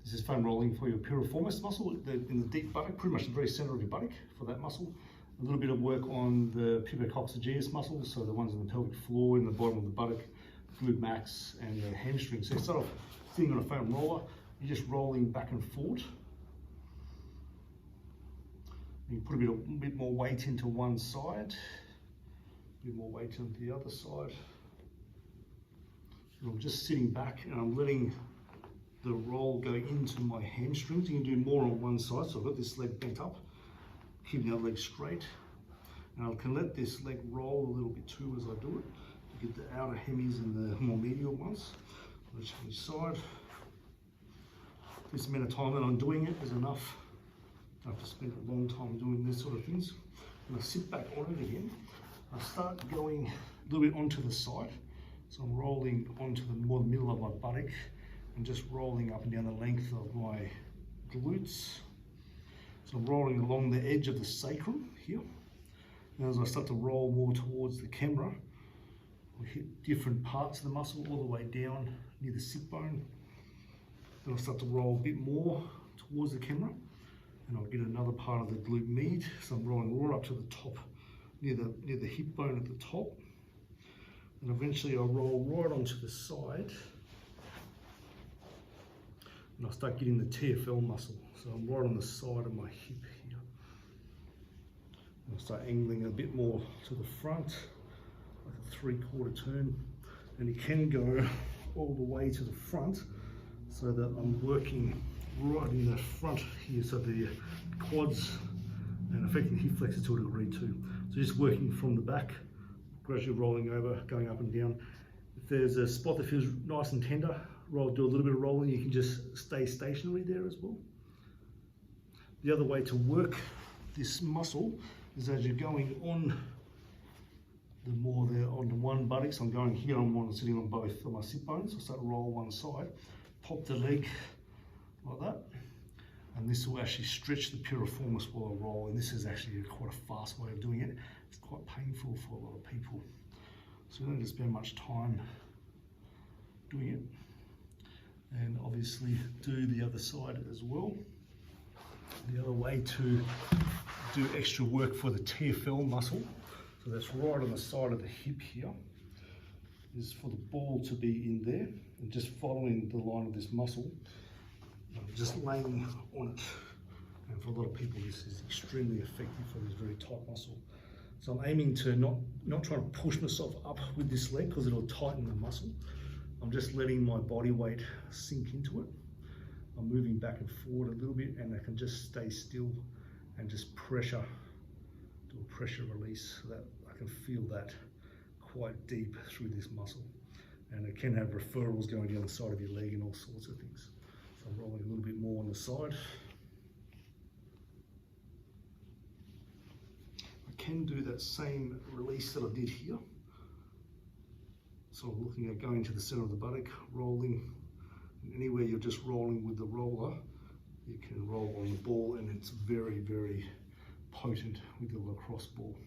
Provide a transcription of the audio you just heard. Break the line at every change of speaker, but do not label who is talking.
This is foam rolling for your piriformis muscle in the deep buttock, pretty much the very center of your buttock for that muscle. A little bit of work on the pubococcygeus muscles, so the ones in the pelvic floor, in the bottom of the buttock, glute max, and the hamstring. So instead of sitting on a foam roller, you're just rolling back and forth. You put a bit more weight into one side, a bit more weight into the other side. And I'm just sitting back and I'm letting the roll go into my hamstrings. You can do more on one side, so I've got this leg bent up, keeping the other leg straight. And I can let this leg roll a little bit too as I do it, to get the outer hemis and the more medial ones. I'll change side. This amount of time that I'm doing it is enough. I have to spend a long time doing this sort of things. And I sit back on it again. I start going a little bit onto the side. So I'm rolling onto the more middle of my buttock and just rolling up and down the length of my glutes. So I'm rolling along the edge of the sacrum here. And as I start to roll more towards the camera, I hit different parts of the muscle all the way down near the sit bone. Then I'll start to roll a bit more towards the camera, and I'll get another part of the glute med. So I'm rolling right up to the top, near the hip bone at the top. And eventually I'll roll right onto the side, and I'll start getting the TFL muscle. So I'm right on the side of my hip here. And I'll start angling a bit more to the front, like a 3/4 turn. And it can go all the way to the front, so that I'm working right in the front here, so the quads and affecting the hip flexors to a degree too. So just working from the back, gradually rolling over, going up and down. If there's a spot that feels nice and tender, do a little bit of rolling. You can just stay stationary there as well. The other way to work this muscle is as you're going on onto one buttock. So I'm going here, I'm sitting on both of my sit bones. I start to roll one side, pop the leg like that, and this will actually stretch the piriformis while I roll. And this is actually quite a fast way of doing it. It's quite painful for a lot of people, so you don't need to spend much time doing it. And obviously do the other side as well. The other way to do extra work for the TFL muscle, so that's right on the side of the hip here, is for the ball to be in there and just following the line of this muscle, just laying on it. And for a lot of people, this is extremely effective for this very tight muscle. So I'm aiming to not try to push myself up with this leg, because it'll tighten the muscle. I'm just letting my body weight sink into it. I'm moving back and forward a little bit, and I can just stay still and just pressure, do a pressure release, so that I can feel that quite deep through this muscle. And it can have referrals going down the side of your leg and all sorts of things. So I'm rolling a little bit more on the side. I can do that same release that I did here. So I'm looking at going to the center of the buttock, rolling. And anywhere you're just rolling with the roller, you can roll on the ball, and it's very, very potent with the lacrosse ball.